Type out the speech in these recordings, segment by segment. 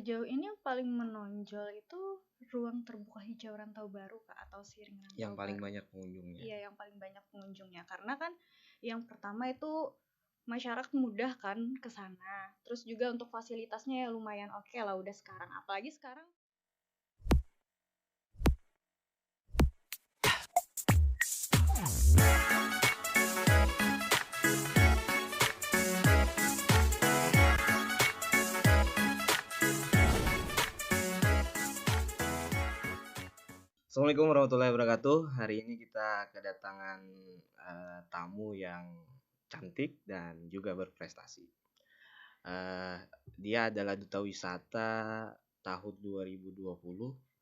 Sejauh ini yang paling menonjol itu ruang terbuka hijau Rantau Baru, Kak, atau Siring Rantau Yang paling Baru. banyak pengunjungnya. Iya, yang paling banyak pengunjungnya. Karena kan yang pertama itu masyarakat mudah kan ke sana. Terus juga untuk fasilitasnya ya lumayan oke lah udah sekarang. Apalagi sekarang Assalamualaikum warahmatullahi wabarakatuh. Hari ini kita kedatangan tamu yang cantik dan juga berprestasi. Dia adalah duta wisata tahun 2020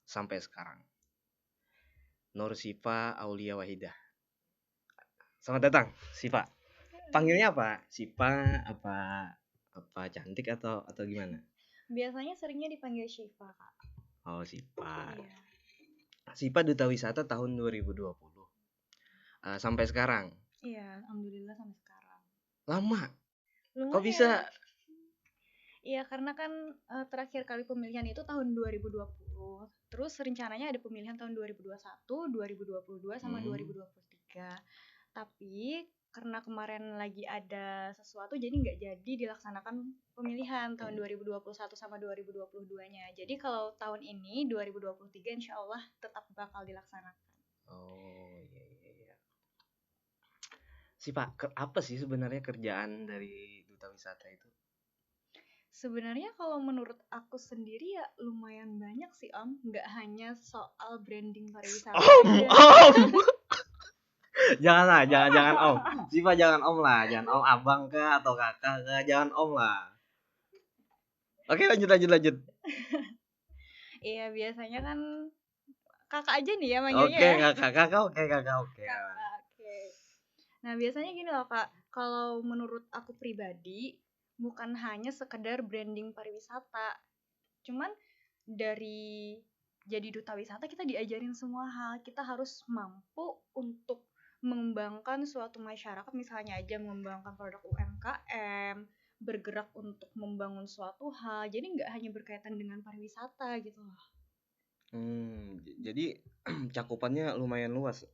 sampai sekarang. Nur Sifa Aulia Wahidah. Selamat datang, Sifa. Panggilnya apa? Sifa apa cantik atau gimana? biasanya seringnya dipanggil Syifa, Kak. Oh, Sifa. Iya. Sifa duta wisata tahun 2020. Sampai sekarang. Iya, alhamdulillah sampai sekarang. Lama. Lumayan. Kok bisa? Iya, karena kan terakhir kali pemilihan itu tahun 2020. Terus rencananya ada pemilihan tahun 2021, 2022 sama 2023. Tapi karena kemarin lagi ada sesuatu jadi nggak jadi dilaksanakan pemilihan tahun 2021 sama 2022-nya. Jadi kalau tahun ini 2023 insya Allah tetap bakal dilaksanakan. Oh, iya. Sih Pak, apa sih sebenarnya kerjaan dari duta wisata itu? Sebenarnya kalau menurut aku sendiri ya lumayan banyak sih Om, nggak hanya soal branding pariwisata Om. Jangan Om. Siapa jangan Om lah, jangan Om abang kah atau kakak kah, jangan Om lah. Oke, lanjut. Iya, biasanya kan kakak aja nih ya manggilnya Oke, ya. kakak oke. Kakak, oke. Nah, biasanya gini loh Kak, kalau menurut aku pribadi bukan hanya sekedar branding pariwisata. Cuman dari jadi duta wisata kita diajarin semua hal. Kita harus mampu untuk mengembangkan suatu masyarakat, misalnya aja mengembangkan produk UMKM, bergerak untuk membangun suatu hal. Jadi nggak hanya berkaitan dengan pariwisata gitu loh. Jadi cakupannya lumayan luas.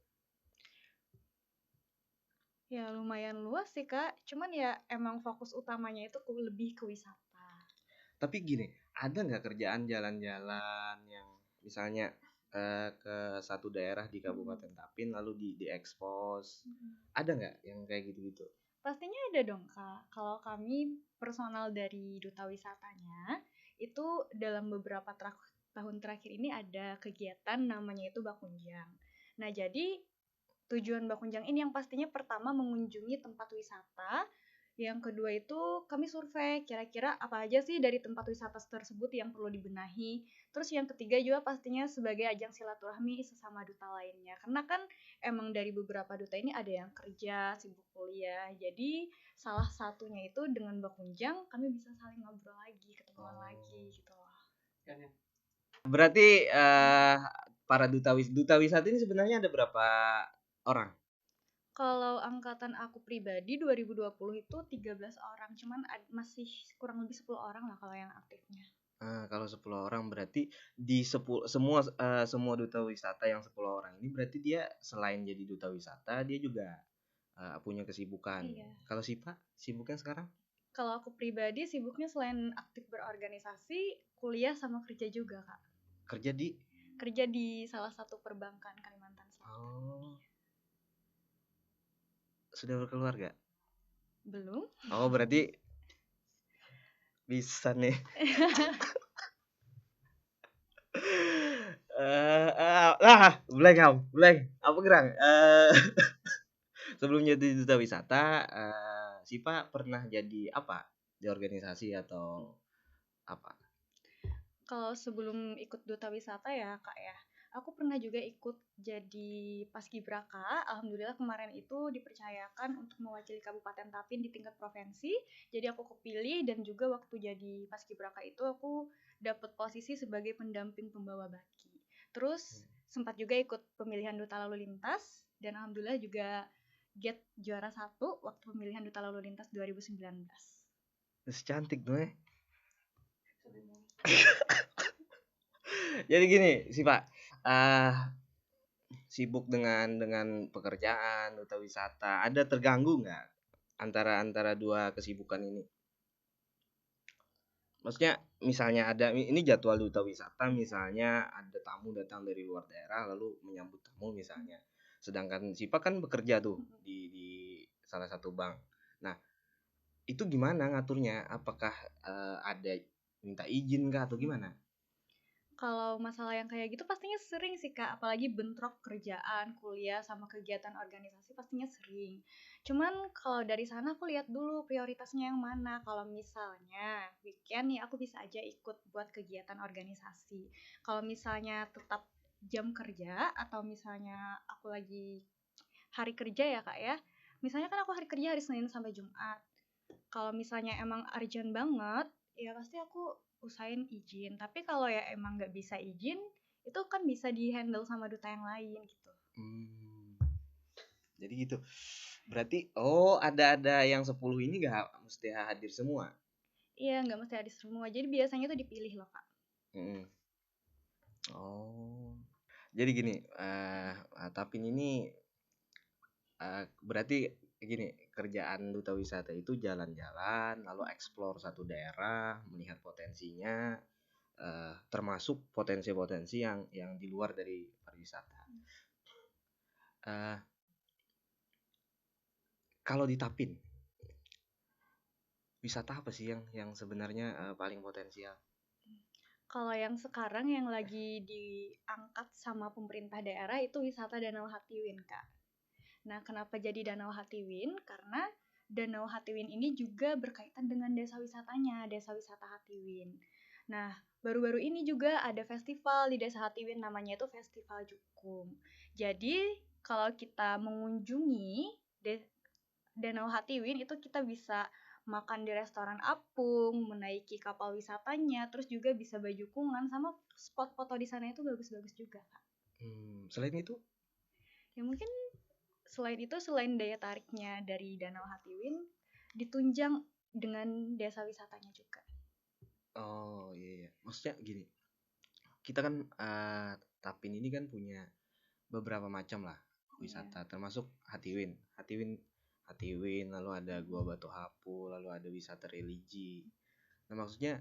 Ya lumayan luas sih Kak, cuman ya emang fokus utamanya itu lebih ke wisata. Tapi gini, ada nggak kerjaan jalan-jalan yang misalnya ke satu daerah di Kabupaten Tapin lalu diekspos? Ada nggak yang kayak gitu-gitu? Pastinya ada dong Kak. Kalau kami personal dari duta wisatanya, itu dalam beberapa tahun terakhir ini ada kegiatan namanya itu Bakunjang. Nah jadi tujuan Bakunjang ini yang pastinya pertama mengunjungi tempat wisata, yang kedua itu kami survei kira-kira apa aja sih dari tempat wisata tersebut yang perlu dibenahi. Terus yang ketiga juga pastinya sebagai ajang silaturahmi sesama duta lainnya. Karena kan emang dari beberapa duta ini ada yang kerja, sibuk kuliah. Jadi salah satunya itu dengan Bakunjang kami bisa saling ngobrol lagi, ketemuan lagi gitu loh. Berarti para duta wisata ini sebenarnya ada berapa orang? Kalau angkatan aku pribadi 2020 itu 13 orang, cuman masih kurang lebih 10 orang lah kalau yang aktifnya. Kalau 10 orang berarti di semua duta wisata yang 10 orang ini berarti dia selain jadi duta wisata dia juga punya kesibukan. Iya. Kalau Sipa sibuknya sekarang? Kalau aku pribadi sibuknya selain aktif berorganisasi, kuliah sama kerja juga, Kak. Kerja di salah satu perbankan Kalimantan Selatan. Oh. Sudah berkeluarga? Belum. Oh, berarti bisa nih. Blank. Apa gerang? Sebelum jadi duta wisata, Sipa pernah jadi apa di organisasi atau apa? Kalau sebelum ikut duta wisata ya Kak ya, aku pernah juga ikut jadi paskibraka. Alhamdulillah kemarin itu dipercayakan untuk mewakili Kabupaten Tapin di tingkat provinsi. Jadi aku kepilih dan juga waktu jadi paskibraka itu aku dapat posisi sebagai pendamping pembawa baki. Terus sempat juga ikut pemilihan duta lalu lintas dan alhamdulillah juga get juara 1 waktu pemilihan duta lalu lintas 2019. Terus cantik tuh Jadi gini sih Pak, eh sibuk dengan pekerjaan atau wisata, ada terganggu nggak antara dua kesibukan ini? Maksudnya misalnya ada ini jadwal duta wisata, misalnya ada tamu datang dari luar daerah lalu menyambut tamu misalnya. Sedangkan Sipa kan bekerja tuh di salah satu bank. Nah, itu gimana ngaturnya? Apakah ada minta izin kah atau gimana? Kalau masalah yang kayak gitu pastinya sering sih Kak, apalagi bentrok kerjaan, kuliah, sama kegiatan organisasi pastinya sering. Cuman kalau dari sana aku lihat dulu prioritasnya yang mana. Kalau misalnya weekend nih aku bisa aja ikut buat kegiatan organisasi. Kalau misalnya tetap jam kerja atau misalnya aku lagi hari kerja ya Kak ya. Misalnya kan aku hari kerja hari Senin sampai Jumat. Kalau misalnya emang urgent banget, ya pasti aku usahain izin. Tapi kalau ya emang nggak bisa izin, itu kan bisa di-handle sama duta yang lain gitu. Hmm, jadi gitu. Berarti oh ada yang 10 ini nggak mesti hadir semua. Iya, nggak mesti ada semua. Jadi biasanya tuh dipilih loh, Kak. Hmm. Oh. Jadi gini, tapi ini berarti gini, kerjaan duta wisata itu jalan-jalan, lalu eksplor satu daerah, melihat potensinya, termasuk potensi-potensi yang di luar dari pariwisata. Eh, Kalau di Tapin, wisata apa sih yang sebenarnya paling potensial? Kalau yang sekarang yang lagi diangkat sama pemerintah daerah itu wisata Danau Hatiwin, Kak. Nah, kenapa jadi Danau Hatiwin? Karena Danau Hatiwin ini juga berkaitan dengan desa wisatanya, desa wisata Hatiwin. Nah, baru-baru ini juga ada festival di desa Hatiwin namanya itu Festival Jukung. Jadi, kalau kita mengunjungi Danau Hatiwin itu kita bisa makan di restoran apung, menaiki kapal wisatanya, terus juga bisa bajukungan sama spot foto di sana itu bagus-bagus juga, Kak. Selain itu, Ya mungkin selain itu, selain daya tariknya dari Danau Hatiwin, ditunjang dengan desa wisatanya juga. oh iya, iya. Maksudnya gini, kita kan Tapin ini kan punya beberapa macam lah Iya. wisata, termasuk Hatiwin. Hatiwin, lalu ada Gua Batu Hapu, lalu ada wisata religi. Nah, maksudnya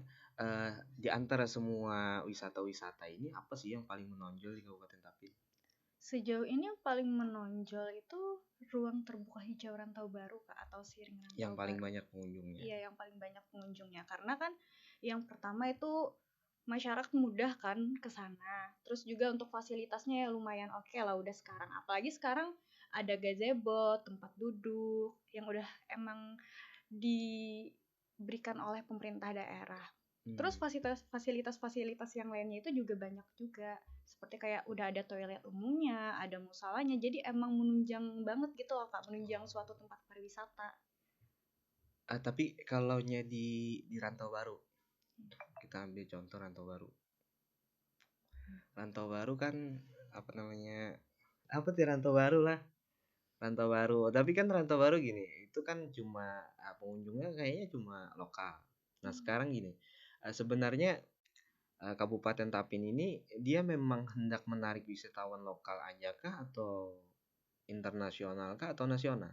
di antara semua wisata-wisata ini apa sih yang paling menonjol di Kabupaten Tapin? Sejauh ini yang paling menonjol itu ruang terbuka hijau Rantau Baru, Kak, atau Siring Yang Rantau paling Baru. banyak pengunjungnya. Iya, yang paling banyak pengunjungnya. Karena kan yang pertama itu masyarakat mudah kan ke sana. Terus juga untuk fasilitasnya ya lumayan oke lah udah sekarang. Apalagi sekarang ada gazebo, tempat duduk yang udah emang diberikan oleh pemerintah daerah. Terus fasilitas-fasilitas yang lainnya itu juga banyak juga. Seperti kayak udah ada toilet umumnya, ada musalanya. Jadi emang menunjang banget gitu loh Kak, menunjang suatu tempat pariwisata. Tapi kalau di Rantau Baru, kita ambil contoh Rantau Baru. Rantau Baru kan apa namanya? Apa sih Rantau Baru lah? Rantau Baru. Tapi kan Rantau Baru gini, itu kan cuma pengunjungnya kayaknya cuma lokal. Nah, sekarang gini, sebenarnya Kabupaten Tapin ini dia memang hendak menarik wisatawan lokal aja kah atau internasional kah atau nasional?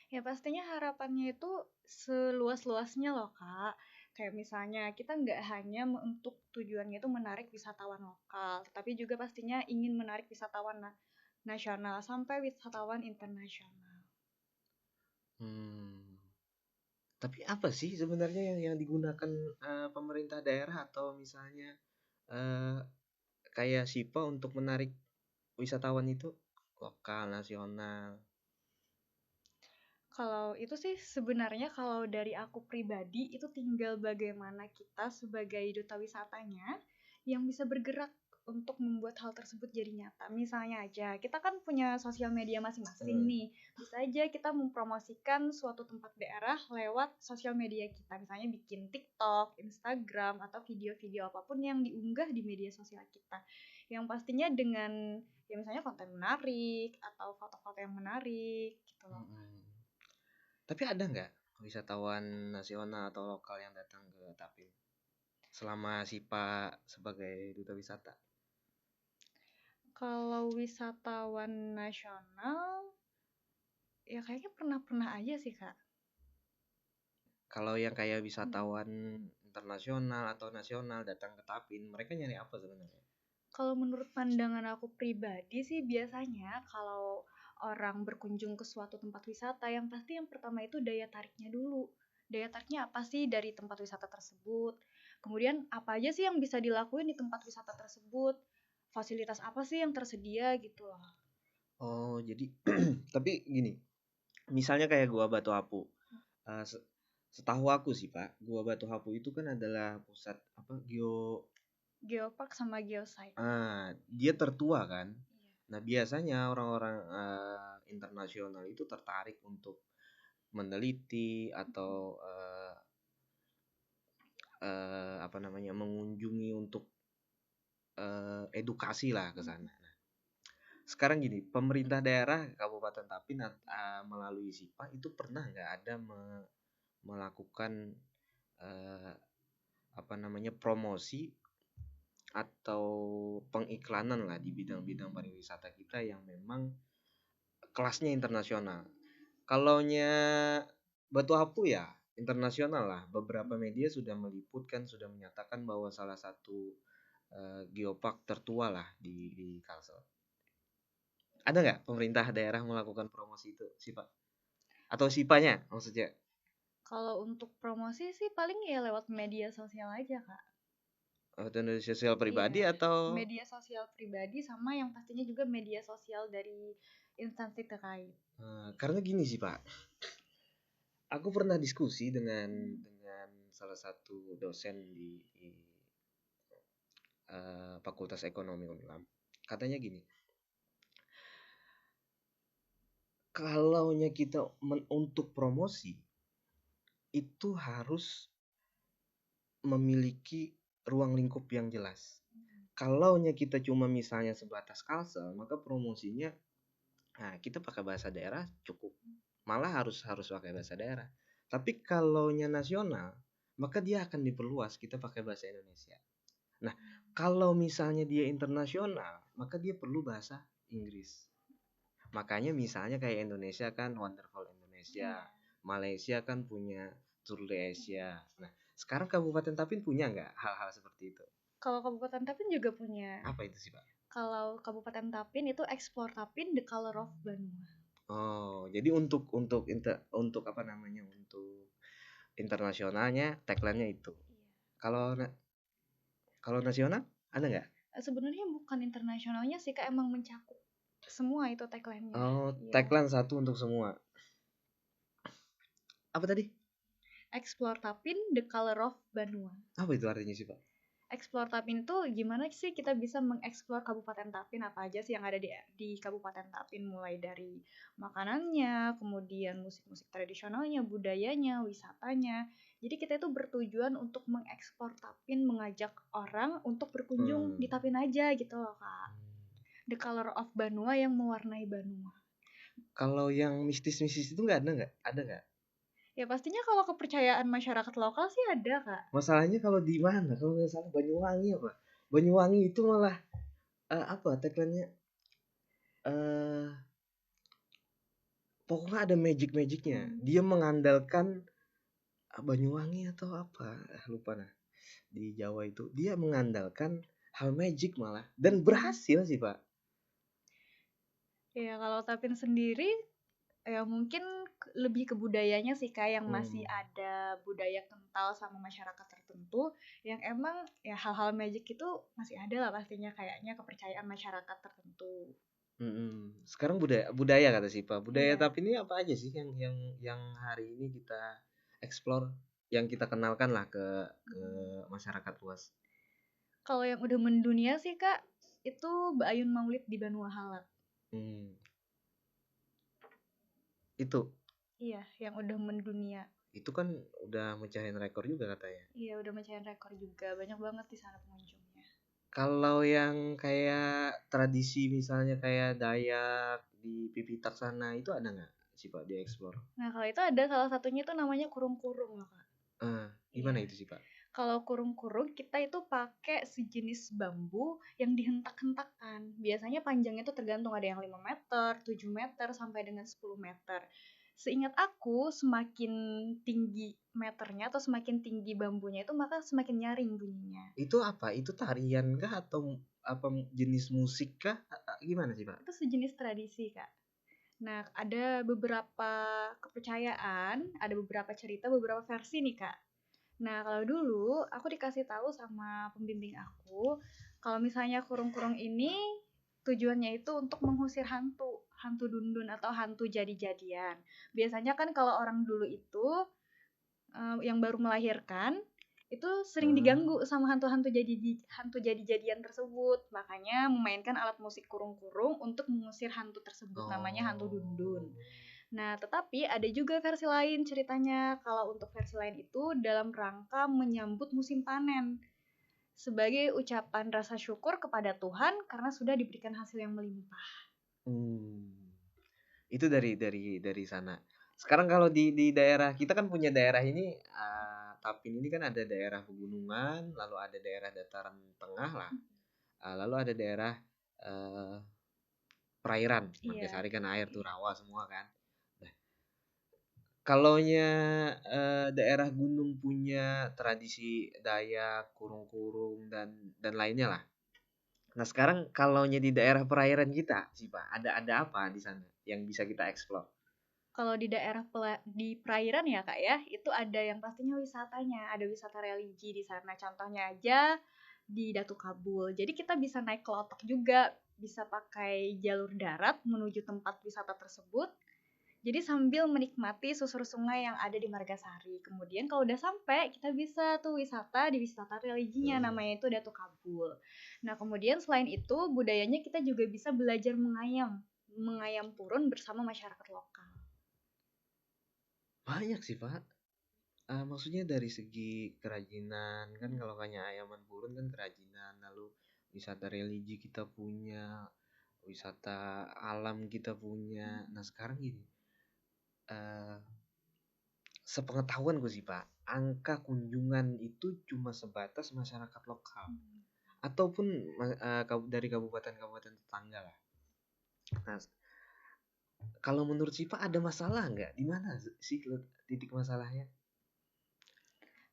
Ya pastinya harapannya itu seluas-luasnya loh Kak. Kayak misalnya kita nggak hanya untuk tujuannya itu menarik wisatawan lokal, tapi juga pastinya ingin menarik wisatawan nasional sampai wisatawan internasional. Hmm. Tapi apa sih sebenarnya yang digunakan pemerintah daerah atau misalnya eh, kayak SIPA untuk menarik wisatawan itu lokal, nasional? Kalau itu sih sebenarnya kalau dari aku pribadi itu tinggal bagaimana kita sebagai duta wisatanya yang bisa bergerak untuk membuat hal tersebut jadi nyata. Misalnya aja, kita kan punya sosial media masing-masing Hmm. nih. Bisa aja kita mempromosikan suatu tempat daerah lewat sosial media kita. Misalnya bikin TikTok, Instagram, atau video-video apapun yang diunggah di media sosial kita. Yang pastinya dengan ya misalnya konten menarik atau foto-foto yang menarik gitu loh. Mm-mm. Tapi ada nggak wisatawan nasional atau lokal yang datang ke Tapin? selama Sipa sebagai duta wisata? Kalau wisatawan nasional, ya kayaknya pernah-pernah aja sih, Kak. Kalau yang kayak wisatawan internasional atau nasional datang ke Tapin, mereka nyari apa sebenarnya? Kalau menurut pandangan aku pribadi sih biasanya kalau orang berkunjung ke suatu tempat wisata, yang pasti yang pertama itu daya tariknya dulu. Daya tariknya apa sih dari tempat wisata tersebut? Kemudian apa aja sih yang bisa dilakuin di tempat wisata tersebut? Fasilitas apa sih yang tersedia gitu loh. Oh, jadi tapi gini, misalnya kayak Gua Batu Apu. eh, se- Setahu aku sih, Pak, Gua Batu Apu itu kan adalah pusat apa Geopark sama geosite. dia tertua kan. Iya. Nah, biasanya orang-orang internasional itu tertarik untuk meneliti atau apa namanya mengunjungi untuk edukasi lah ke sana. Nah, sekarang gini, pemerintah daerah Kabupaten Tapin melalui SIPA itu pernah nggak ada melakukan eh, apa namanya promosi atau pengiklanan lah di bidang-bidang pariwisata kita yang memang kelasnya internasional. Kalaunya Batu Apu ya internasional lah. Beberapa media sudah meliputkan, sudah menyatakan bahwa salah satu geopark tertua lah di Kalsel. Ada nggak pemerintah daerah melakukan promosi itu, Sipa? Atau Sipanya maksudnya? Kalau untuk promosi sih paling ya lewat media sosial aja, Kak. Atau dari sosial Iya, pribadi atau media sosial pribadi sama yang pastinya juga media sosial dari instansi terkait. Karena gini sih Pak, aku pernah diskusi dengan salah satu dosen di Fakultas Ekonomi Unlam. Katanya gini, kalaunya kita untuk promosi itu harus memiliki ruang lingkup yang jelas. Kalaunya kita cuma misalnya sebatas Kalsel, maka promosinya kita pakai bahasa daerah cukup. Malah harus harus pakai bahasa daerah. Tapi kalaunya nasional, maka dia akan diperluas kita pakai bahasa Indonesia. Nah, kalau misalnya dia internasional, maka dia perlu bahasa Inggris. Makanya misalnya kayak Indonesia kan Wonderful Indonesia, Malaysia kan punya Tour de Asia. Nah, sekarang Kabupaten Tapin punya nggak hal-hal seperti itu? Kalau Kabupaten Tapin juga punya. Apa itu sih Pak? Kalau Kabupaten Tapin itu Explore Tapin The Color of Banua. Oh, jadi untuk apa namanya untuk internasionalnya tagline-nya itu. Iya. Kalau kalau nasional ada nggak? Sebenarnya bukan internasionalnya sih, Kak, emang mencakup semua itu tagline-nya. Oh, Iya. tagline satu untuk semua. Apa tadi? Explore Tapin The Color of Banua. Apa itu artinya sih Pak? Explore Tapin tuh gimana sih kita bisa mengeksplor Kabupaten Tapin, apa aja sih yang ada di Kabupaten Tapin, mulai dari makanannya, kemudian musik-musik tradisionalnya, budayanya, wisatanya. Jadi kita itu bertujuan untuk mengeksplor Tapin, mengajak orang untuk berkunjung di Tapin aja gitu loh, Kak. The Color of Banua yang mewarnai Banua. Kalau yang mistis-mistis itu nggak ada nggak? Ada nggak? Ya pastinya kalau kepercayaan masyarakat lokal sih ada, Kak. Masalahnya kalau di mana? Kalau nggak salah Banyuwangi apa? Banyuwangi itu malah apa tagline-nya? Eh Pokoknya ada magic-magicnya. Dia mengandalkan Banyuwangi atau apa? Lupa nah. Di Jawa itu dia mengandalkan hal magic malah dan berhasil sih Pak. Ya kalau Tapin sendiri ya mungkin lebih ke budayanya sih, Kak, yang masih ada budaya kental sama masyarakat tertentu yang emang ya hal-hal magic itu masih ada lah pastinya, kayaknya kepercayaan masyarakat tertentu. Sekarang budaya kata sih Pak. Budaya Iya. tapi ini apa aja sih yang hari ini kita explore, yang kita kenalkan lah ke masyarakat luas. Kalau yang udah mendunia sih, Kak, itu Bayun Maulid di Banua Halak. Hmm, itu Iya, yang udah mendunia. itu kan udah mecahin rekor juga katanya. Iya, udah mecahin rekor juga. Banyak banget di sana pengunjungnya. Kalau yang kayak tradisi misalnya kayak Dayak di Pipitak sana itu ada nggak sih Pak di explore? Nah, kalau itu ada salah satunya tuh namanya kurung-kurung loh, Kak. Gimana Iya. itu sih Pak? Kalau kurung-kurung kita itu pakai sejenis bambu yang dihentak-hentakkan. Biasanya panjangnya itu tergantung, ada yang 5 meter, 7 meter, sampai dengan 10 meter. Seingat aku, semakin tinggi meternya atau semakin tinggi bambunya itu maka semakin nyaring bunyinya. Itu apa? Itu tarian kah atau apa jenis musik kah? Gimana sih, Pak? Itu sejenis tradisi, Kak. Nah, ada beberapa kepercayaan, ada beberapa cerita, beberapa versi nih, Kak. Nah, kalau dulu aku dikasih tahu sama pembimbing aku, kalau misalnya kurung-kurung ini tujuannya itu untuk mengusir hantu, hantu dundun atau hantu jadi-jadian. Biasanya kan kalau orang dulu itu yang baru melahirkan itu sering diganggu sama hantu jadi-jadian tersebut. Makanya memainkan alat musik kurung-kurung untuk mengusir hantu tersebut, namanya hantu dundun. Nah, tetapi ada juga versi lain ceritanya. Kalau untuk versi lain itu dalam rangka menyambut musim panen. Sebagai ucapan rasa syukur kepada Tuhan karena sudah diberikan hasil yang melimpah. Itu dari sana. Sekarang kalau di daerah kita kan punya daerah ini, Tapin ini kan ada daerah pegunungan, lalu ada daerah dataran tengah lah, lalu ada daerah perairan. Manggasari kan air tuh rawa semua kan. Nah, kalaunya daerah gunung punya tradisi Dayak, kurung-kurung dan lainnya lah. Nah sekarang kalaunya di daerah perairan kita sih Pak, ada apa di sana yang bisa kita eksplor? Kalau di daerah di perairan ya Kak ya, itu ada yang pastinya wisatanya, ada wisata religi di sana. Contohnya aja di Datu Kabul. Jadi kita bisa naik kelotok juga, bisa pakai jalur darat menuju tempat wisata tersebut. Jadi sambil menikmati susur sungai yang ada di Margasari. Kemudian kalau udah sampai, kita bisa tuh wisata di wisata religinya, namanya itu Datu Kabul. Nah kemudian selain itu, budayanya kita juga bisa belajar mengayam purun bersama masyarakat lokal. Banyak sih Pak. Maksudnya dari segi kerajinan kan, kalau kayaknya ayaman purun kan kerajinan, lalu wisata religi kita punya, wisata alam kita punya. Nah sekarang gini, uh, sepengetahuanku sih Pak, angka kunjungan itu cuma sebatas masyarakat lokal ataupun dari kabupaten-kabupaten tetangga lah. Nah, kalau menurut sih Pak ada masalah nggak? Di mana sih titik masalahnya?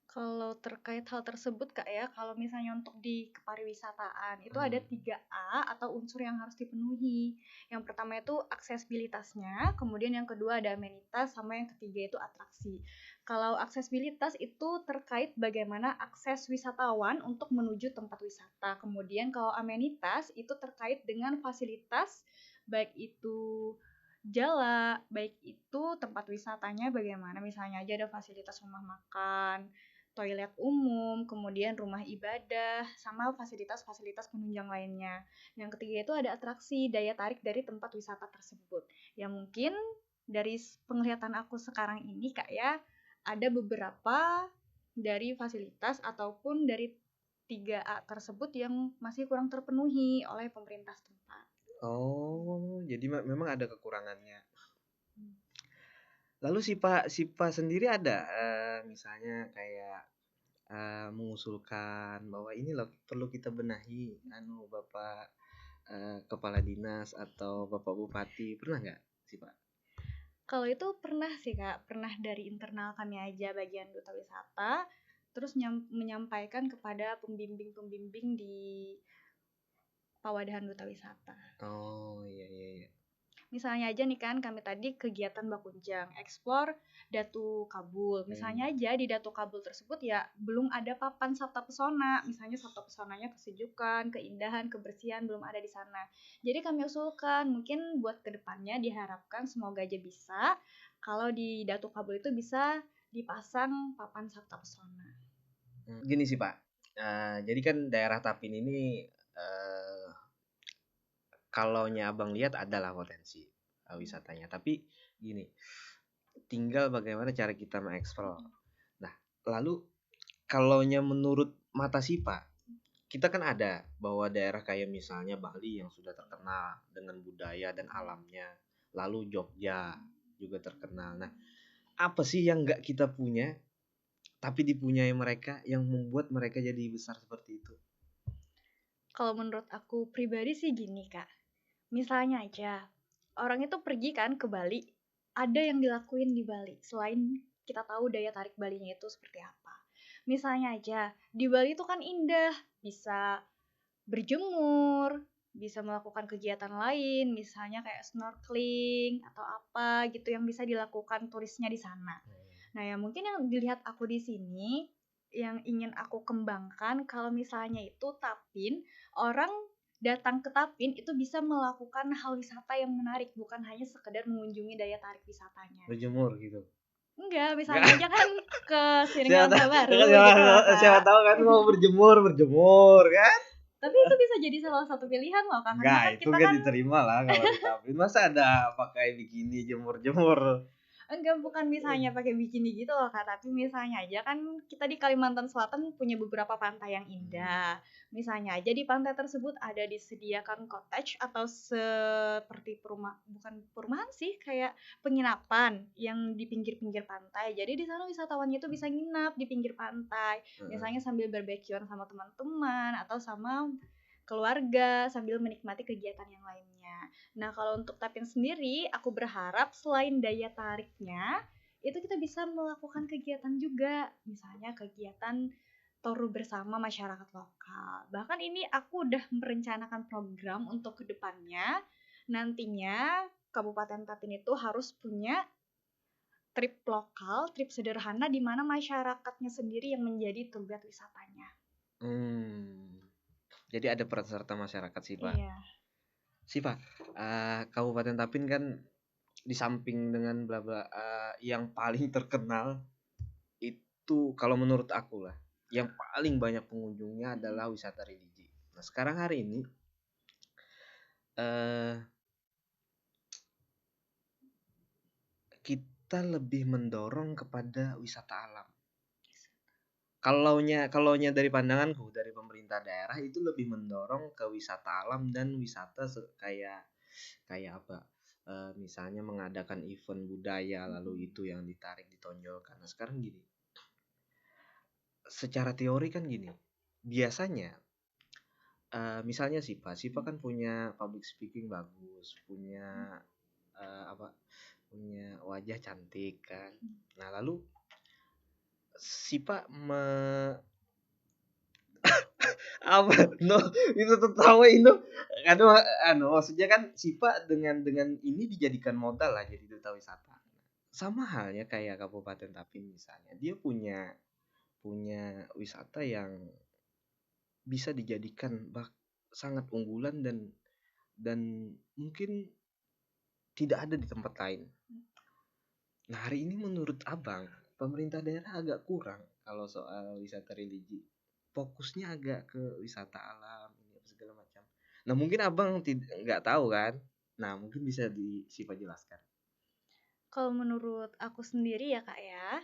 Kalau terkait hal tersebut Kak ya, kalau misalnya untuk di kepariwisataan itu ada 3A atau unsur yang harus dipenuhi. Yang pertama itu aksesibilitasnya, kemudian yang kedua ada amenitas, sama yang ketiga itu atraksi. Kalau aksesibilitas itu terkait bagaimana akses wisatawan untuk menuju tempat wisata. Kemudian kalau amenitas itu terkait dengan fasilitas, baik itu jala, baik itu tempat wisatanya bagaimana, misalnya aja ada fasilitas rumah makan, toilet umum, kemudian rumah ibadah, sama fasilitas-fasilitas penunjang lainnya. Yang ketiga itu ada atraksi, daya tarik dari tempat wisata tersebut. Yang mungkin dari penglihatan aku sekarang ini Kak ya, ada beberapa dari fasilitas ataupun dari 3A tersebut yang masih kurang terpenuhi oleh pemerintah setempat. Oh, jadi memang ada kekurangannya. Lalu si Pak sendiri ada misalnya kayak mengusulkan bahwa ini loh perlu kita benahi, Bapak kepala dinas atau Bapak Bupati, pernah nggak sih Pak? Kalau itu pernah sih Kak, pernah dari internal kami aja bagian duta wisata, terus menyampaikan kepada pembimbing-pembimbing di Pawadahan Duta Wisata. Oh iya iya iya. Misalnya aja nih kan kami tadi kegiatan Bakunjang, eksplor Datu Kabul. Misalnya aja di Datu Kabul tersebut ya belum ada papan sabta pesona. Misalnya sabta pesonanya kesejukan, keindahan, kebersihan belum ada di sana. Jadi kami usulkan mungkin buat kedepannya diharapkan semoga aja bisa kalau di Datu Kabul itu bisa dipasang papan sabta pesona. Gini sih Pak, jadi kan daerah Tapin ini kalaunya abang lihat adalah potensi wisatanya, tapi gini, tinggal bagaimana cara kita mengeksplor. Nah lalu kalaunya menurut mata si Pak, kita kan ada bahwa daerah kayak misalnya Bali yang sudah terkenal dengan budaya dan alamnya, lalu Jogja juga terkenal. Nah apa sih yang nggak kita punya tapi dipunyai mereka yang membuat mereka jadi besar seperti itu? Kalau menurut aku pribadi sih gini Kak, misalnya aja orang itu pergi kan ke Bali, ada yang dilakuin di Bali selain kita tahu daya tarik Balinya itu seperti apa. Misalnya aja di Bali itu kan indah, bisa berjemur, bisa melakukan kegiatan lain, misalnya kayak snorkeling atau apa gitu yang bisa dilakukan turisnya di sana. Nah, ya mungkin yang dilihat aku di sini, yang ingin aku kembangkan kalau misalnya itu Tapin, orang datang ke Tapin itu bisa melakukan hal wisata yang menarik, bukan hanya sekedar mengunjungi daya tarik wisatanya. Berjemur gitu. Enggak, Enggak. misalnya aja kan ke Siring Siapa Rantau tahu, Baru gitu loh, siapa Kak. tahu kan mau berjemur kan? Tapi itu bisa jadi salah satu pilihan loh, Kak. Karena Enggak, kan itu kita kan kan diterima lah kalau di Tapin. Masa ada pakai bikini jemur-jemur? enggak, bukan misalnya pakai bikini gitu loh Kak, tapi misalnya aja kan kita di Kalimantan Selatan punya beberapa pantai yang indah. Misalnya aja di pantai tersebut ada disediakan cottage atau seperti bukan perumahan sih, kayak penginapan yang di pinggir-pinggir pantai. Jadi di sana wisatawannya itu bisa nginap di pinggir pantai, misalnya sambil barbekyuan sama teman-teman atau sama keluarga sambil menikmati kegiatan yang lainnya. Nah, kalau untuk Tapin sendiri, aku berharap selain daya tariknya, itu kita bisa melakukan kegiatan juga. Misalnya kegiatan tour bersama masyarakat lokal. Bahkan ini aku udah merencanakan program untuk kedepannya. Nantinya Kabupaten Tapin itu harus punya trip lokal, trip sederhana di mana masyarakatnya sendiri yang menjadi tour guide wisatanya. Jadi ada peserta masyarakat sih Pak. Iya. Sih Pak, Kabupaten Tapin kan di samping dengan bla bla yang paling terkenal itu kalau menurut aku lah, yang paling banyak pengunjungnya adalah wisata religi. Nah sekarang hari ini uh, kita lebih mendorong kepada wisata alam. Kalaunya dari pandanganku dari pemerintah daerah itu lebih mendorong ke wisata alam dan wisata kayak apa? Misalnya mengadakan event budaya lalu itu yang ditarik ditonjolkan. Nah, sekarang gini. Secara teori kan gini. Biasanya misalnya Sipa kan punya public speaking bagus, punya punya wajah cantik kan. Nah, lalu Sipa apa no itu tertawa itu maksudnya kan Sipa dengan ini dijadikan modal lah jadi duta wisata. Sama halnya kayak Kabupaten Tapin misalnya, dia punya wisata yang bisa dijadikan sangat unggulan dan mungkin tidak ada di tempat lain. Nah hari ini menurut abang pemerintah daerah agak kurang kalau soal wisata religi, fokusnya agak ke wisata alam segala macam. Nah mungkin abang nggak tahu kan, nah mungkin bisa Sipa jelaskan. Kalau menurut aku sendiri ya Kak ya,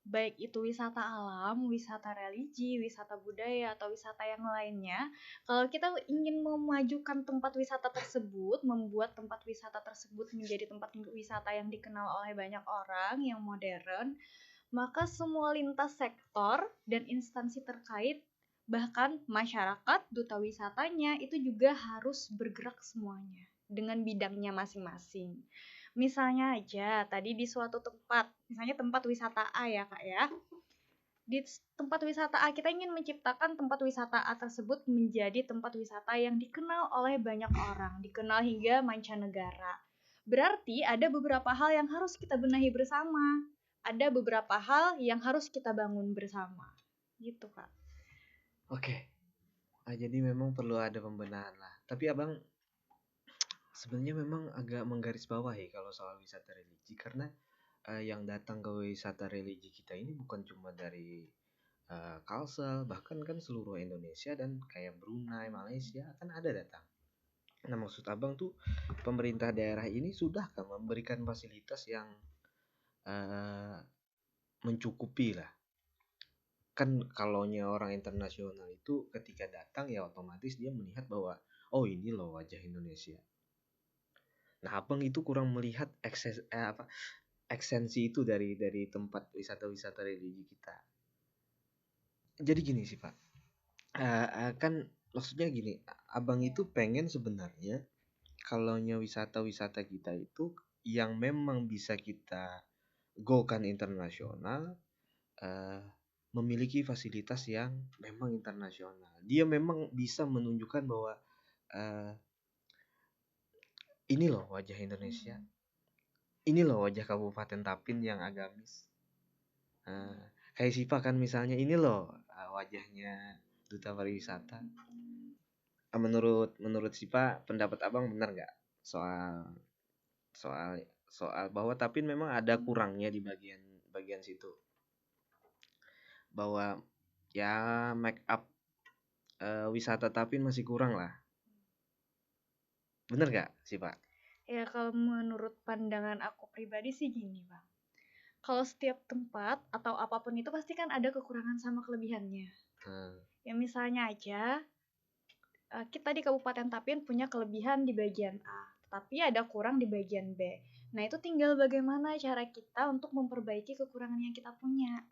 baik itu wisata alam, wisata religi, wisata budaya, atau wisata yang lainnya, kalau kita ingin memajukan tempat wisata tersebut, membuat tempat wisata tersebut menjadi tempat wisata yang dikenal oleh banyak orang, yang modern, maka semua lintas sektor dan instansi terkait, bahkan masyarakat, duta wisatanya, itu juga harus bergerak semuanya dengan bidangnya masing-masing. Misalnya aja tadi di suatu tempat, misalnya tempat wisata A ya Kak ya. Di tempat wisata A kita ingin menciptakan tempat wisata A tersebut menjadi tempat wisata yang dikenal oleh banyak orang, dikenal hingga mancanegara. Berarti ada beberapa hal yang harus kita benahi bersama. Ada beberapa hal yang harus kita bangun bersama. Gitu Kak. Oke. Jadi memang perlu ada pembenahan lah. Tapi abang sebenarnya memang agak menggarisbawahi kalau soal wisata religi karena yang datang ke wisata religi kita ini bukan cuma dari Kalsel, bahkan kan seluruh Indonesia dan kayak Brunei, Malaysia kan ada datang. Nah maksud abang tuh pemerintah daerah ini sudahkah memberikan fasilitas yang mencukupi lah. Kan kalaunya orang internasional itu ketika datang ya otomatis dia melihat bahwa oh ini loh wajah Indonesia. Nah abang itu kurang melihat ekstensi itu dari tempat wisata religi kita. Jadi gini sih Pak, kan maksudnya gini, abang itu pengen sebenarnya kalau wisata kita itu yang memang bisa kita go kan internasional, eh, memiliki fasilitas yang memang internasional. Dia memang bisa menunjukkan bahwa eh, ini loh wajah Indonesia, ini loh wajah Kabupaten Tapin yang agamis. Nah, kayak Sipa kan misalnya ini loh wajahnya Duta Pariwisata. Menurut Sipa, pendapat abang benar nggak soal soal soal bahwa Tapin memang ada kurangnya di bagian bagian situ, bahwa ya make up wisata Tapin masih kurang lah, bener gak sih Pak? Ya kalau menurut pandangan aku pribadi sih gini Bang, kalau setiap tempat atau apapun itu pasti kan ada kekurangan sama kelebihannya. Ya misalnya aja kita di Kabupaten Tapin punya kelebihan di bagian A, tapi ada kurang di bagian B. Nah itu tinggal bagaimana cara kita untuk memperbaiki kekurangan yang kita punya.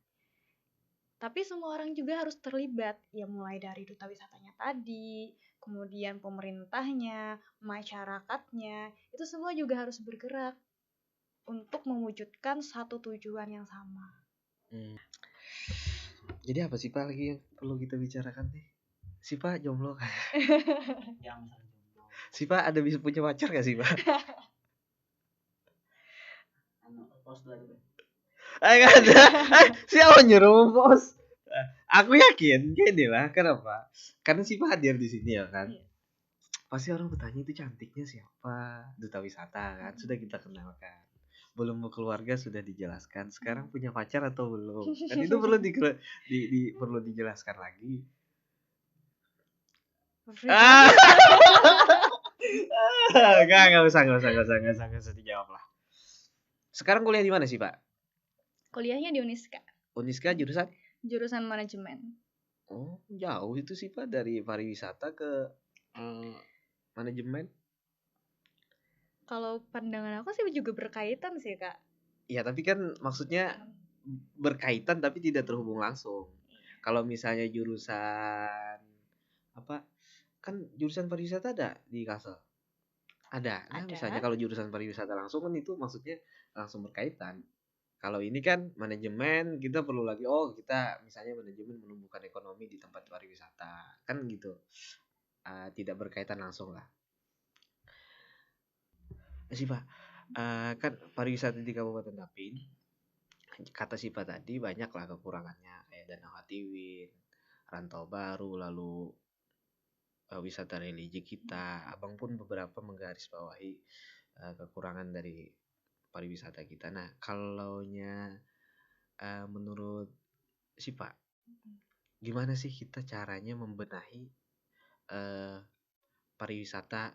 Tapi semua orang juga harus terlibat, ya mulai dari duta wisatanya tadi, kemudian pemerintahnya, masyarakatnya, itu semua juga harus bergerak untuk mewujudkan satu tujuan yang sama. Jadi apa sih Pak lagi yang perlu kita bicarakan nih? Si Pak jomblo kan? Si Pak ada bisa punya pacar gak sih Pak? Gak ada. Siapa nyuruh bos? Aku yakin gini lah, kenapa? Karena si Pak hadir di sini ya kan. Pasti orang bertanya itu cantiknya siapa? Duta wisata kan, sudah kita kenalkan. Belum berkeluarga sudah dijelaskan. Sekarang punya pacar atau belum? Kan itu perlu perlu dijelaskan lagi. Gak usah dijawab lah. Sekarang kuliah di mana sih Pak? Kuliahnya di Uniska. Uniska jurusan? Jurusan manajemen. Oh jauh itu sih Pak dari pariwisata ke manajemen. Kalau pandangan aku sih juga berkaitan sih Kak. Ya tapi kan maksudnya berkaitan tapi tidak terhubung langsung. Kalau misalnya jurusan apa, kan jurusan pariwisata ada di Kalsel. Ada. Nah, misalnya kalau jurusan pariwisata langsung kan itu maksudnya langsung berkaitan. Kalau ini kan manajemen, kita perlu lagi kita misalnya manajemen menumbuhkan ekonomi di tempat pariwisata. Kan gitu. Tidak berkaitan langsung lah. Sih Pak, kan pariwisata di Kabupaten Tapin, kata Sipa tadi banyak lah kekurangannya, kayak Danau Hatiwin, Rantau Baru, lalu wisata religi kita. Abang pun beberapa menggarisbawahi kekurangan dari pariwisata kita. Nah, kalaunya menurut Sipa, gimana sih kita caranya membenahi pariwisata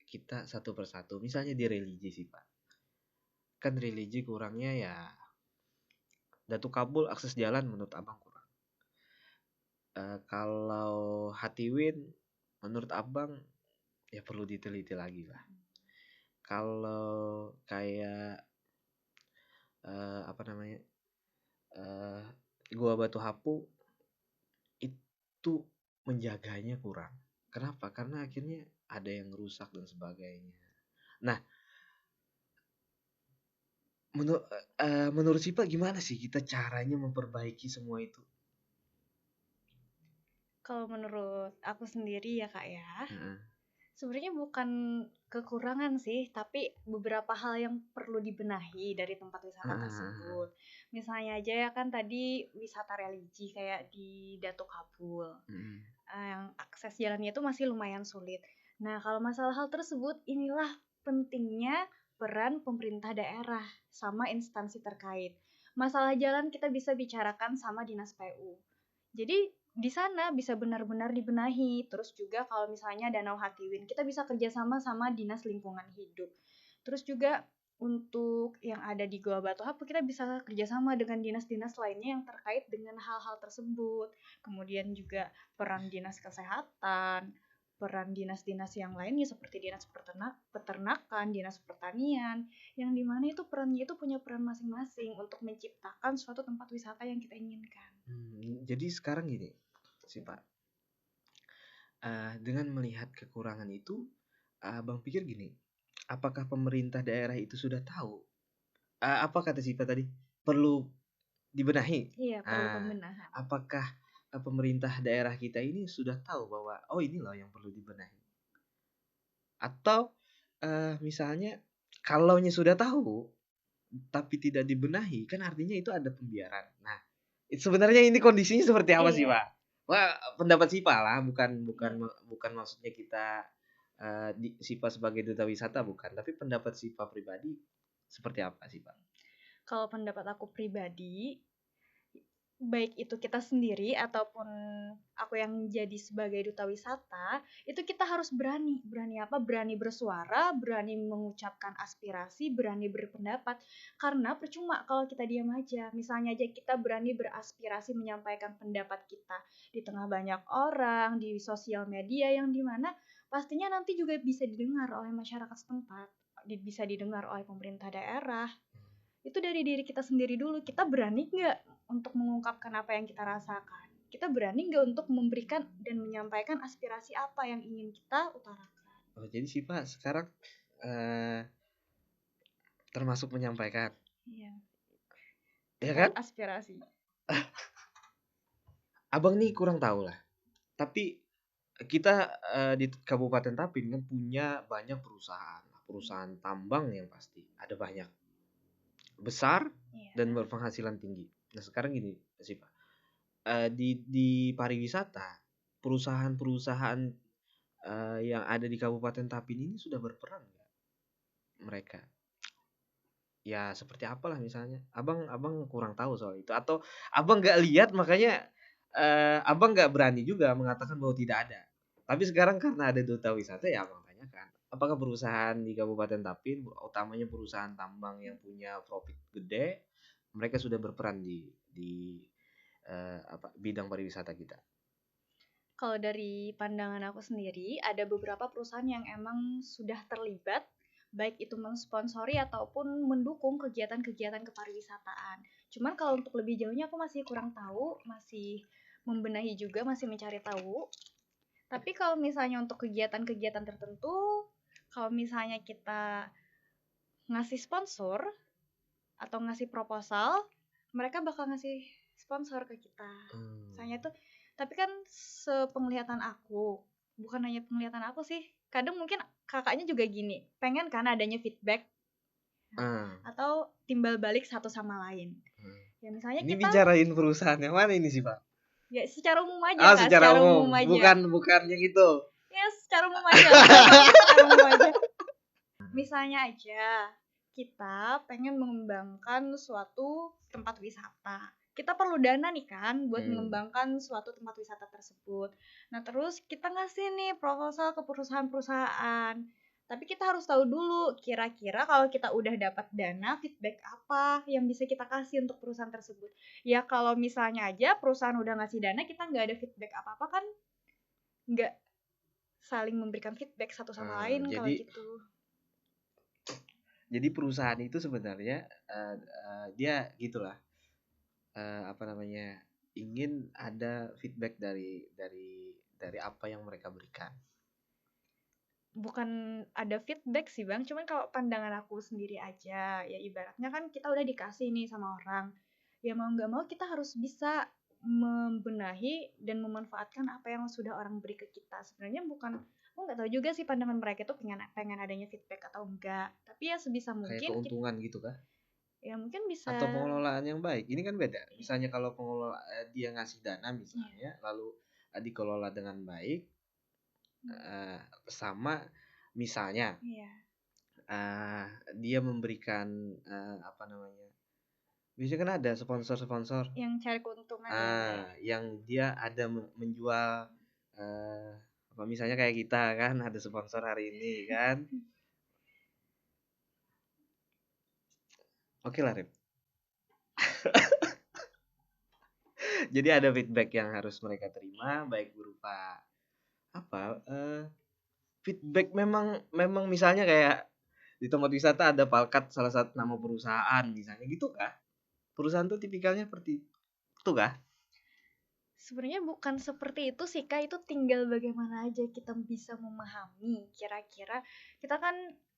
kita satu persatu? Misalnya di religi sih Pak, kan religi kurangnya ya Datu Kabul akses jalan menurut abang kurang. Kalau Hatiwin menurut abang ya perlu diteliti lagi lah. Kalau kayak apa namanya Gua Batu Hapu itu menjaganya kurang. Kenapa? Karena akhirnya ada yang rusak dan sebagainya. Nah, menurut Sipa gimana sih kita caranya memperbaiki semua itu? Kalau menurut aku sendiri ya Kak ya, sebenarnya bukan kekurangan sih, tapi beberapa hal yang perlu dibenahi dari tempat wisata tersebut. Misalnya aja ya kan tadi wisata religi kayak di Datu Kabul, yang akses jalannya itu masih lumayan sulit. Nah kalau masalah hal tersebut, inilah pentingnya peran pemerintah daerah sama instansi terkait. Masalah jalan kita bisa bicarakan sama dinas PU. Jadi di sana bisa benar-benar dibenahi. Terus juga kalau misalnya Danau Hatiwin, kita bisa kerjasama sama dinas lingkungan hidup. Terus juga untuk yang ada di Goa Batu Hapu, kita bisa kerjasama dengan dinas-dinas lainnya yang terkait dengan hal-hal tersebut. Kemudian juga peran dinas kesehatan, peran dinas-dinas yang lainnya seperti dinas peternakan, dinas pertanian, yang dimana itu perannya itu punya peran masing-masing untuk menciptakan suatu tempat wisata yang kita inginkan. Jadi sekarang gini sih Pak, dengan melihat kekurangan itu, Abang pikir gini, apakah pemerintah daerah itu sudah tahu? Apa kata si Pak tadi? Perlu dibenahi. Iya, perlu pembenahan. Apakah pemerintah daerah kita ini sudah tahu bahwa oh ini loh yang perlu dibenahi? Atau misalnya kalaunya sudah tahu tapi tidak dibenahi, kan artinya itu ada pembiaran. Nah, sebenarnya ini kondisinya seperti apa sih, Pak? Wah, pendapat Sipa lah, bukan maksudnya kita Sipa sebagai duta wisata bukan, tapi pendapat Sipa pribadi seperti apa sih, Pak? Kalau pendapat aku pribadi, baik itu kita sendiri ataupun aku yang jadi sebagai duta wisata, itu kita harus berani apa? Berani bersuara, berani mengucapkan aspirasi, berani berpendapat. Karena percuma kalau kita diam aja. Misalnya aja kita berani beraspirasi menyampaikan pendapat kita di tengah banyak orang, di sosial media yang dimana pastinya nanti juga bisa didengar oleh masyarakat setempat, bisa didengar oleh pemerintah daerah. Itu dari diri kita sendiri dulu. Kita berani nggak untuk mengungkapkan apa yang kita rasakan? Kita berani nggak untuk memberikan dan menyampaikan aspirasi apa yang ingin kita utarakan? Oh, jadi Sipa sekarang termasuk menyampaikan. Iya. Ya kan? Aspirasi. Abang nih kurang tahu lah. Tapi kita di Kabupaten Tapin kan punya banyak perusahaan tambang yang pasti ada banyak besar dan berpenghasilan tinggi. Nah sekarang gini sih Pak, di pariwisata perusahaan yang ada di Kabupaten Tapin ini sudah berperan nggak mereka? Ya seperti apalah misalnya, abang kurang tahu soal itu atau abang nggak lihat makanya abang nggak berani juga mengatakan bahwa tidak ada. Tapi sekarang karena ada duta wisata ya abang tanyakan, apakah perusahaan di Kabupaten Tapin, utamanya perusahaan tambang yang punya profit gede, mereka sudah berperan di bidang pariwisata kita? Kalau dari pandangan aku sendiri, ada beberapa perusahaan yang emang sudah terlibat, baik itu mensponsori ataupun mendukung kegiatan-kegiatan kepariwisataan. Cuman kalau untuk lebih jauhnya aku masih kurang tahu, masih membenahi juga, masih mencari tahu. Tapi kalau misalnya untuk kegiatan-kegiatan tertentu, kalau misalnya kita ngasih sponsor atau ngasih proposal, mereka bakal ngasih sponsor ke kita. Misalnya tuh, tapi kan sepenglihatan aku, bukan hanya penglihatan aku sih, kadang mungkin kakaknya juga gini, pengen kan adanya feedback atau timbal balik satu sama lain. Ya misalnya ini kita bicarain perusahaan yang mana ini sih Pak? Ya secara umum aja, Kak, secara umum aja. Bukan yang itu. Ya secara umum aja. Secara umum aja. Misalnya aja kita pengen mengembangkan suatu tempat wisata. Kita perlu dana nih kan buat mengembangkan suatu tempat wisata tersebut. Nah, terus kita ngasih nih proposal ke perusahaan-perusahaan. Tapi kita harus tahu dulu kira-kira kalau kita udah dapat dana, feedback apa yang bisa kita kasih untuk perusahaan tersebut. Ya kalau misalnya aja perusahaan udah ngasih dana, kita nggak ada feedback apa-apa kan nggak saling memberikan feedback satu sama lain kalau gitu. Jadi perusahaan itu sebenarnya dia gitulah ingin ada feedback dari apa yang mereka berikan. Bukan ada feedback sih Bang, cuman kalau pandangan aku sendiri aja, ya ibaratnya kan kita udah dikasih nih sama orang, ya mau nggak mau kita harus bisa membenahi dan memanfaatkan apa yang sudah orang beri ke kita. Sebenarnya bukan, aku nggak tahu juga sih pandangan mereka itu pengen adanya feedback atau enggak, tapi ya sebisa mungkin kayak keuntungan gitu kah? Ya mungkin bisa. Atau pengelolaan yang baik. Ini kan beda. Misalnya kalau pengelola dia ngasih dana misalnya, lalu dikelola dengan baik, sama misalnya dia memberikan biasanya kan ada sponsor yang cari keuntungan yang dia ada menjual misalnya kayak kita kan ada sponsor hari ini kan. Oke lah Rip. Jadi ada feedback yang harus mereka terima, baik berupa apa, feedback memang misalnya kayak di tempat wisata ada palkat salah satu nama perusahaan misalnya gitu kah? Perusahaan tuh tipikalnya seperti itu kah? Sebenarnya bukan seperti itu sih Kak, itu tinggal bagaimana aja kita bisa memahami. Kira-kira kita kan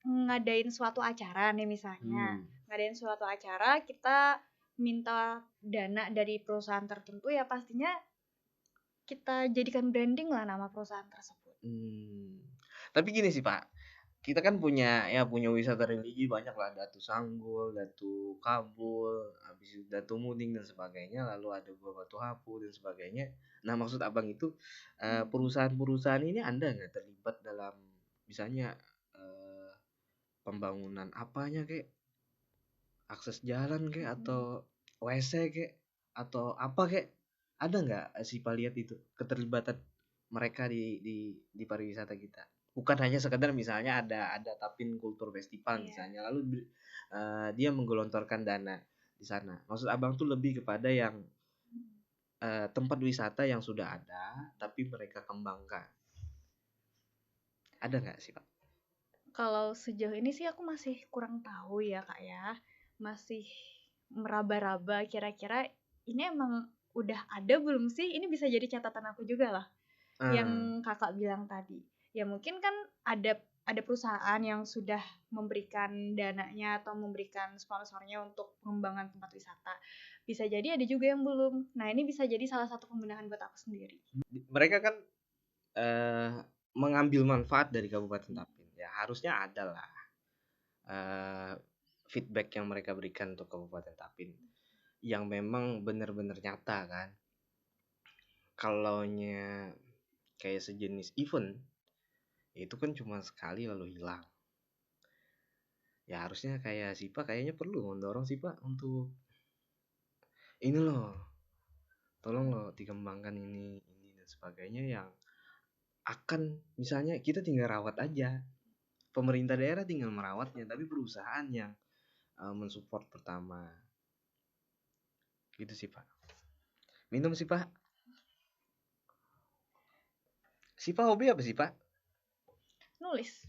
ngadain suatu acara nih misalnya. Ngadain suatu acara, kita minta dana dari perusahaan tertentu ya pastinya kita jadikan branding lah nama perusahaan tersebut. Tapi gini sih Pak, kita kan punya wisata religi banyak lah, Datu Sanggul, Datu Kabul, habis itu Datu Muding dan sebagainya, lalu ada Gua Batu Hapu dan sebagainya. Nah maksud abang itu perusahaan-perusahaan ini Anda nggak terlibat dalam misalnya pembangunan apanya kek, akses jalan kek atau WC kek atau apa kek, ada nggak sih Pak lihat itu keterlibatan mereka di pariwisata kita? Bukan hanya sekedar misalnya ada Tapin Kultur Festival misalnya, lalu dia menggelontorkan dana di sana. Maksud abang tuh lebih kepada yang tempat wisata yang sudah ada tapi mereka kembangkan. Ada nggak sih Pak? Kalau sejauh ini sih aku masih kurang tahu ya Kak ya. Masih meraba-raba kira-kira ini emang udah ada belum sih? Ini bisa jadi catatan aku juga lah. Yang Kakak bilang tadi. Ya mungkin kan ada perusahaan yang sudah memberikan dananya atau memberikan sponsornya untuk pengembangan tempat wisata. Bisa jadi ada juga yang belum. Nah, ini bisa jadi salah satu pembenahan buat aku sendiri. Mereka kan mengambil manfaat dari Kabupaten Tapin. Ya harusnya ada lah feedback yang mereka berikan untuk Kabupaten Tapin yang memang benar-benar nyata kan. Kalaunya kayak sejenis event itu kan cuma sekali lalu hilang. Ya harusnya kayak Sipa kayaknya perlu mendorong Sipa untuk ini loh, tolong loh dikembangkan ini dan sebagainya, yang akan misalnya kita tinggal rawat aja, pemerintah daerah tinggal merawatnya, tapi perusahaan yang mensupport pertama gitu sih Pak. Minum sih Pak. Si Pak hobi apa sih Pak? Nulis.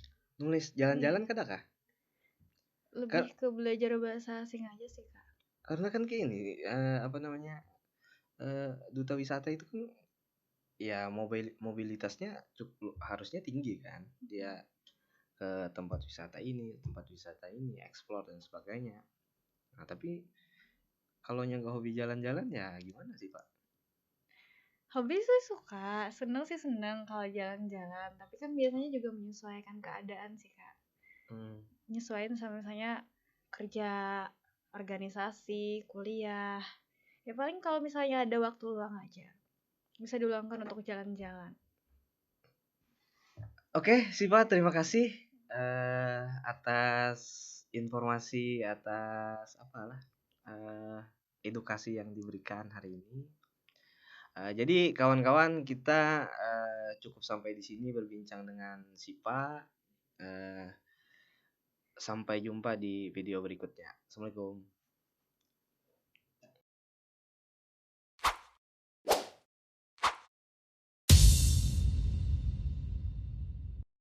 Jalan-jalan kan kah? Lebih ke belajar bahasa asing aja sih Kak. Karena kan kayak ini duta wisata itu kan ya mobilitasnya cukup harusnya tinggi kan. Dia ke tempat wisata ini, explore dan sebagainya. Nah tapi kalau yang gak hobi jalan-jalan ya gimana sih Pak? Hobi sih suka, seneng sih seneng kalau jalan-jalan. Tapi kan biasanya juga menyesuaikan keadaan sih Kak. Menyesuaikan sama misalnya kerja, organisasi, kuliah. Ya paling kalau misalnya ada waktu luang aja, bisa diluangkan untuk jalan-jalan. Oke, Sipa, terima kasih atas informasi, atas edukasi yang diberikan hari ini. Jadi kawan-kawan, kita cukup sampai di sini berbincang dengan Sipa. Sampai jumpa di video berikutnya. Assalamualaikum.